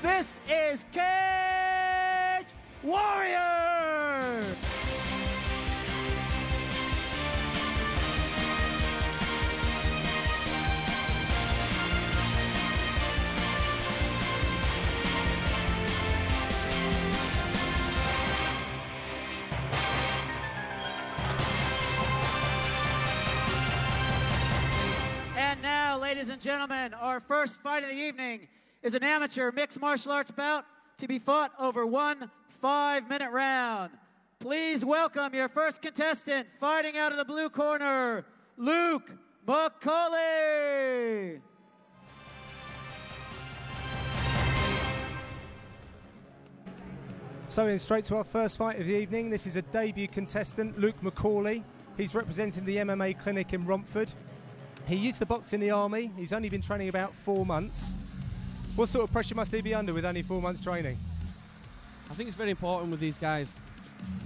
This is Cage Warrior! And now, ladies and gentlemen, our first fight of the evening is an amateur mixed martial arts bout to be fought over one 5-minute round. Please welcome your first contestant, fighting out of the blue corner, Luke McCauley. So in straight to our first fight of the evening. This is a debut contestant, Luke McCauley. He's representing the MMA clinic in Romford. He used to box in the army. He's only been training about 4 months. What sort of pressure must he be under with only 4 months training? I think it's very important with these guys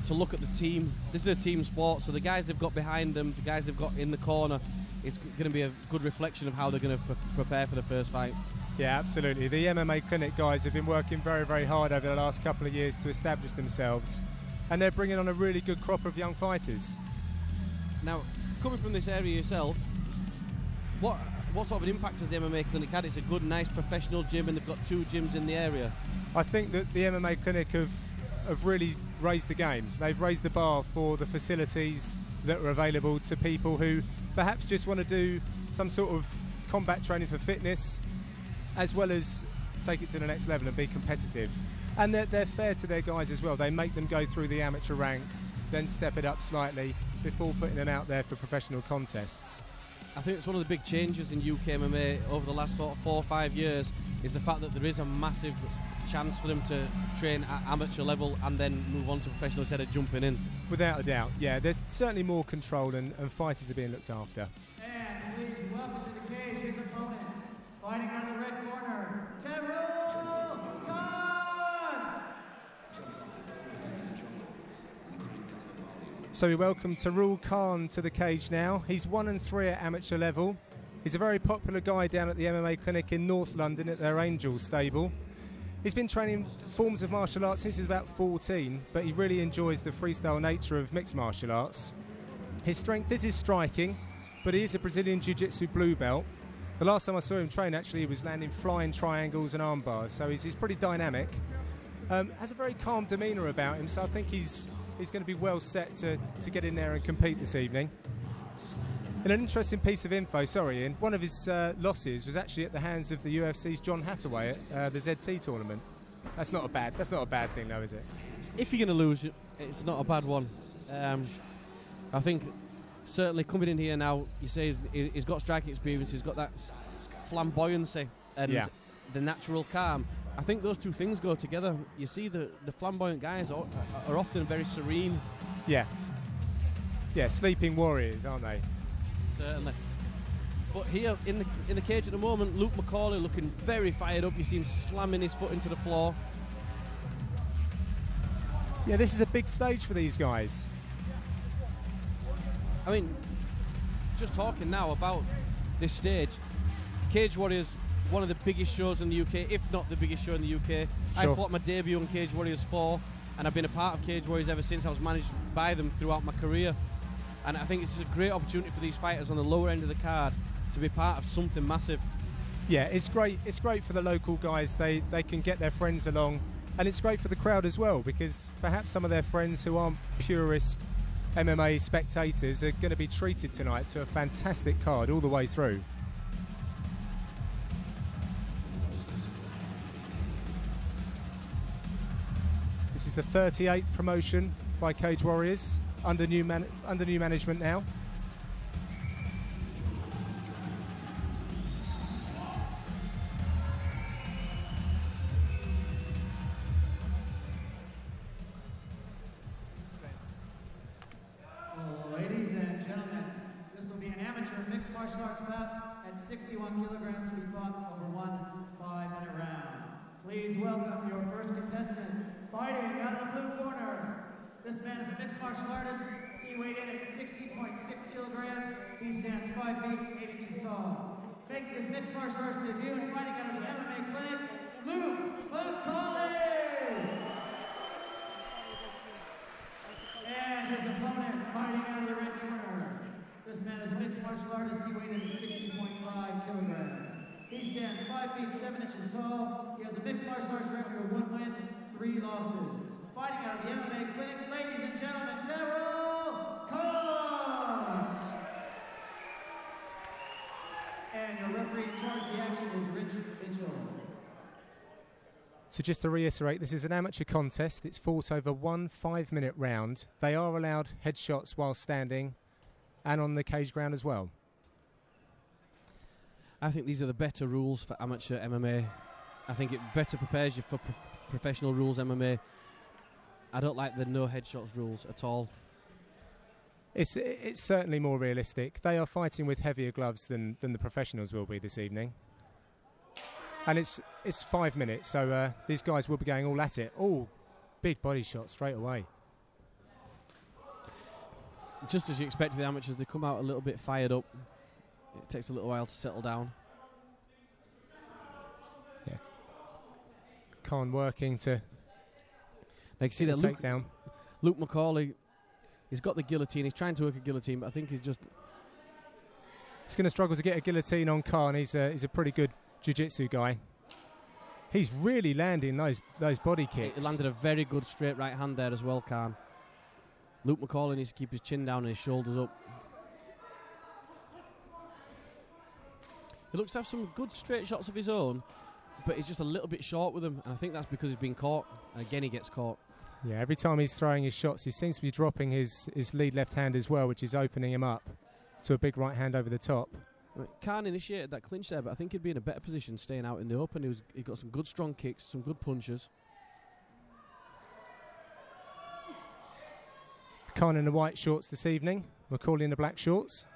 to look at the team. This is a team sport, so the guys they've got behind them, the guys they've got in the corner, it's going to be a good reflection of how they're going to prepare for the first fight. Yeah, absolutely. The MMA clinic guys have been working very, very hard over the last couple of years to establish themselves, and they're bringing on a really good crop of young fighters. Now, coming from this area yourself, what sort of an impact has the MMA clinic had? It's a good, nice professional gym, and they've got 2 gyms in the area. I think that the MMA clinic have really raised the game. They've raised the bar for the facilities that are available to people who perhaps just want to do some sort of combat training for fitness, as well as take it to the next level and be competitive. And they're fair to their guys as well. They make them go through the amateur ranks, then step it up slightly before putting them out there for professional contests. I think it's one of the big changes in UK MMA over the last sort of 4 or 5 years is the fact that there is a massive chance for them to train at amateur level and then move on to professional instead of jumping in. Without a doubt, yeah. There's certainly more control and fighters are being looked after. And please welcome to the cage his opponent, fighting out of the red corner, Taherul. So we welcome Taherul Khan to the cage now. He's 1-3 at amateur level. He's a very popular guy down at the MMA clinic in North London at their Angel stable. He's been training forms of martial arts since he was about 14, but he really enjoys the freestyle nature of mixed martial arts. His strength is his striking, but he is a Brazilian Jiu-Jitsu blue belt. The last time I saw him train, actually, he was landing flying triangles and arm bars, so he's pretty dynamic. Has a very calm demeanour about him, so I think he's going to be well set to get in there and compete this evening. And an interesting piece of info, sorry Ian, one of his losses was actually at the hands of the UFC's John Hathaway at the ZT tournament. That's not a bad thing though, is it? If you're going to lose, it's not a bad one. I think certainly coming in here now, you say he's got striking experience, he's got that flamboyancy and the natural calm. I think those two things go together. You see the flamboyant guys are often very serene. Yeah, sleeping warriors, aren't they? Certainly. But here in the cage at the moment, Luke McCauley looking very fired up. You see him slamming his foot into the floor. Yeah, this is a big stage for these guys. I mean, just talking now about this stage, Cage Warriors, one of the biggest shows in the UK, if not the biggest show in the UK. Sure. I fought my debut on Cage Warriors 4, and I've been a part of Cage Warriors ever since. I was managed by them throughout my career. And I think it's a great opportunity for these fighters on the lower end of the card to be part of something massive. Yeah, it's great. It's great for the local guys. They can get their friends along, and it's great for the crowd as well, because perhaps some of their friends who aren't purist MMA spectators are going to be treated tonight to a fantastic card all the way through. This is the 38th promotion by Cage Warriors. Under new management now. Ladies and gentlemen, this will be an amateur mixed martial arts bout at 61 kilograms to be fought over one 5-minute round. Please welcome your first contestant, fighting out of the blue corner. This man is a mixed martial artist. He weighed in at 60.6 kilograms. He stands 5 feet 8 inches tall. Making his mixed martial arts debut and fighting out of the MMA clinic, Luke McCauley. 5 feet 7 inches tall. He has a mixed martial arts record of 1 win, 3 losses. Fighting out of the MMA clinic, ladies and gentlemen, Taherul Khan! And your referee in charge of the action is Rich Mitchell. So just to reiterate, this is an amateur contest. It's fought over 1 5-minute round. They are allowed headshots while standing and on the cage ground as well. I think these are the better rules for amateur MMA. I think it better prepares you for professional rules MMA. I don't like the no headshots rules at all. It's certainly more realistic. They are fighting with heavier gloves than the professionals will be this evening. And it's 5 minutes, so these guys will be going all at it. Oh, big body shot straight away. Just as you expect the amateurs, they come out a little bit fired up. It takes a little while to settle down. Yeah. Khan working to see that takedown. Luke McCauley, he's got the guillotine. He's trying to work a guillotine, but I think he's going to struggle to get a guillotine on Khan. He's a pretty good jiu-jitsu guy. He's really landing those body kicks. He landed a very good straight right hand there as well, Khan. Luke McCauley needs to keep his chin down and his shoulders up. He looks to have some good straight shots of his own, but he's just a little bit short with them, and I think that's because he's been caught, and again he gets caught. Yeah, every time he's throwing his shots, he seems to be dropping his lead left hand as well, which is opening him up to a big right hand over the top. Khan initiated that clinch there, but I think he'd be in a better position staying out in the open. He got some good strong kicks, some good punches. Khan in the white shorts this evening, McCauley in the black shorts.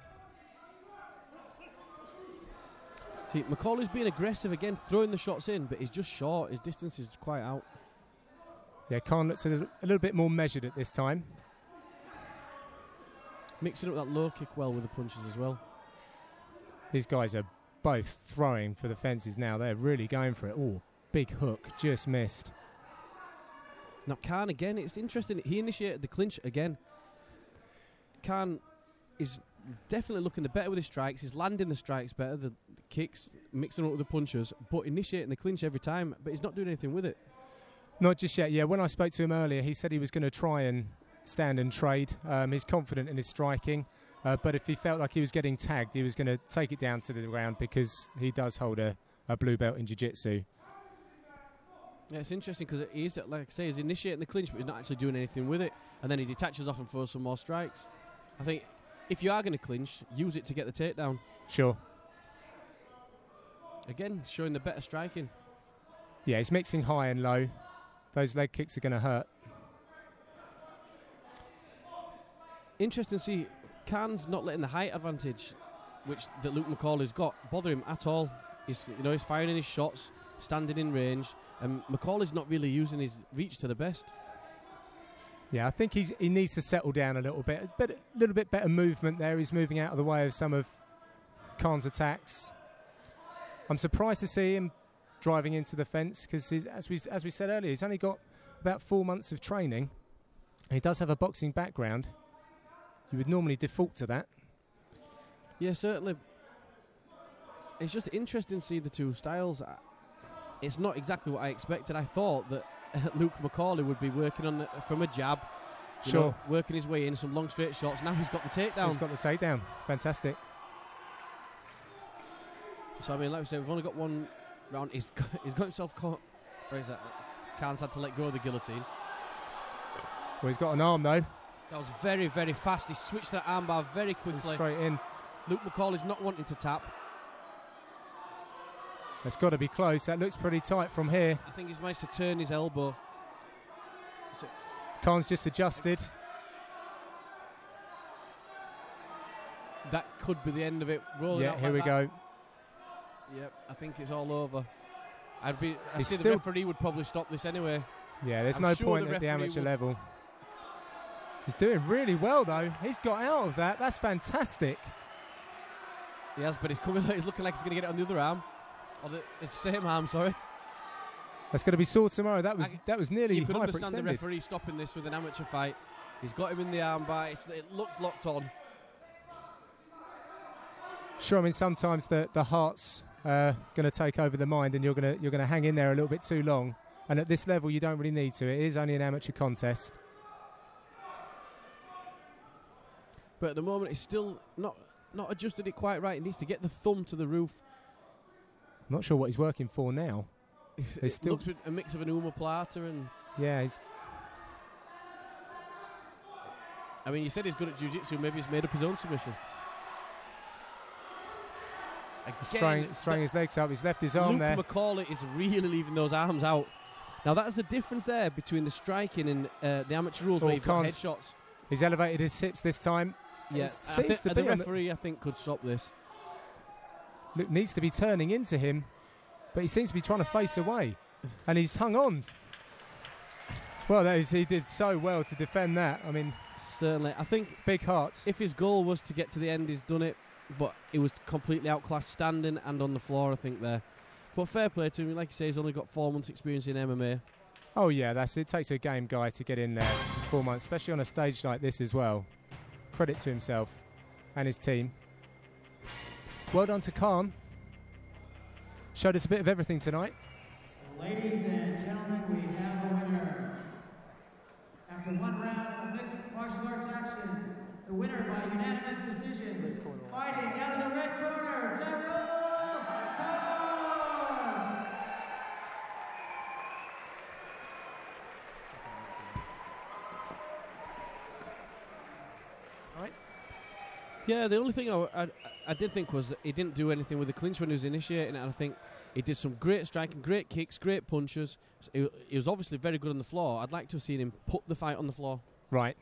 See, McCauley's being aggressive again, throwing the shots in, but he's just short. His distance is quite out. Yeah, Khan looks a little bit more measured at this time. Mixing up that low kick well with the punches as well. These guys are both throwing for the fences now. They're really going for it. Oh, big hook, just missed. Now Khan again, it's interesting. He initiated the clinch again. Khan is definitely looking the better with his strikes. He's landing the strikes better, the kicks, mixing up with the punches, but initiating the clinch every time. But he's not doing anything with it. Not just yet, yeah. When I spoke to him earlier, he said he was going to try and stand and trade. He's confident in his striking, but if he felt like he was getting tagged, he was going to take it down to the ground because he does hold a blue belt in jiu-jitsu. Yeah, it's interesting because he's, like I say, he's initiating the clinch, but he's not actually doing anything with it. And then he detaches off and throws some more strikes. I think if you are going to clinch, use it to get the takedown. Sure. Again, showing the better striking. Yeah, he's mixing high and low. Those leg kicks are going to hurt. Interesting to see Khan's not letting the height advantage, that Luke McCauley's got, bother him at all. He's firing in his shots, standing in range, and McCauley's not really using his reach to the best. Yeah, I think he needs to settle down a little bit. A little bit better movement there. He's moving out of the way of some of Khan's attacks. I'm surprised to see him driving into the fence because, as we said earlier, he's only got about 4 months of training. He does have a boxing background. You would normally default to that. Yeah, certainly. It's just interesting to see the two styles. It's not exactly what I expected. I thought that Luke McCauley would be working on from a jab, working his way in, some long straight shots. Now he's got the takedown. He's got the takedown. Fantastic. So, I mean, like we said, we've only got one round. He's got himself caught. Where is that? Khan's had to let go of the guillotine. Well, he's got an arm, though. That was very, very fast. He switched that armbar very quickly. Straight in. Luke McCauley's not wanting to tap. It's got to be close. That looks pretty tight from here. I think he's managed to turn his elbow. Khan's just adjusted. That could be the end of it. Rolling yeah, out here like we that. go. Yep, I think it's all over. I see the referee would probably stop this anyway. Yeah, there's no point at the amateur level. He's doing really well, though. He's got out of that. That's fantastic. He has, but he's looking like he's going to get it on the other arm. Or the same arm, sorry. That's going to be sore tomorrow. That was nearly hyperextended. You can understand the referee stopping this with an amateur fight. He's got him in the armbar. It looks locked on. Sure, I mean, sometimes the heart's going to take over the mind, and you're going to hang in there a little bit too long. And at this level, you don't really need to. It is only an amateur contest. But at the moment, it's still not adjusted it quite right. He needs to get the thumb to the roof. I'm not sure what he's working for now. It still looks a mix of an omoplata and... Yeah, I mean, you said he's good at jiu-jitsu. Maybe he's made up his own submission. Again, throwing his legs up. He's left his arm there. Luke McCauley is really leaving those arms out. Now, that's the difference there between the striking and the amateur rules where you've got headshots. He's elevated his hips this time. Yeah, the referee, I think, could stop this. Luke needs to be turning into him, but he seems to be trying to face away, and he's hung on. Well, he did so well to defend that. I mean, certainly. I think big heart. If his goal was to get to the end, he's done it, but he was completely outclassed standing and on the floor, I think, there. But fair play to him. Like you say, he's only got 4 months' experience in MMA. Oh, yeah, it takes a game guy to get in there 4 months, especially on a stage like this as well. Credit to himself and his team. Well done to Khan. Showed us a bit of everything tonight. Ladies and gentlemen, we have a winner. After 1 round of mixed martial arts action, the winner by unanimous decision, fighting out of the red corner, Taherul. Yeah, the only thing I did think was that he didn't do anything with the clinch when he was initiating it, and I think he did some great striking, great kicks, great punches. He was obviously very good on the floor. I'd like to have seen him put the fight on the floor. Right.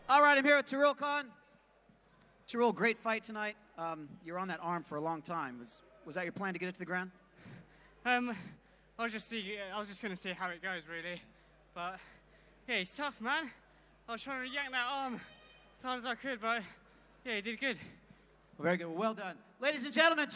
All right, I'm here with Taherul Khan. Taherul, great fight tonight. You're on that arm for a long time. Was that your plan to get it to the ground? I was just going to see how it goes, really. But, yeah, he's tough, man. I was trying to yank that arm as hard as I could, but... yeah, he did good. Well, very good. Well done. Ladies and gentlemen,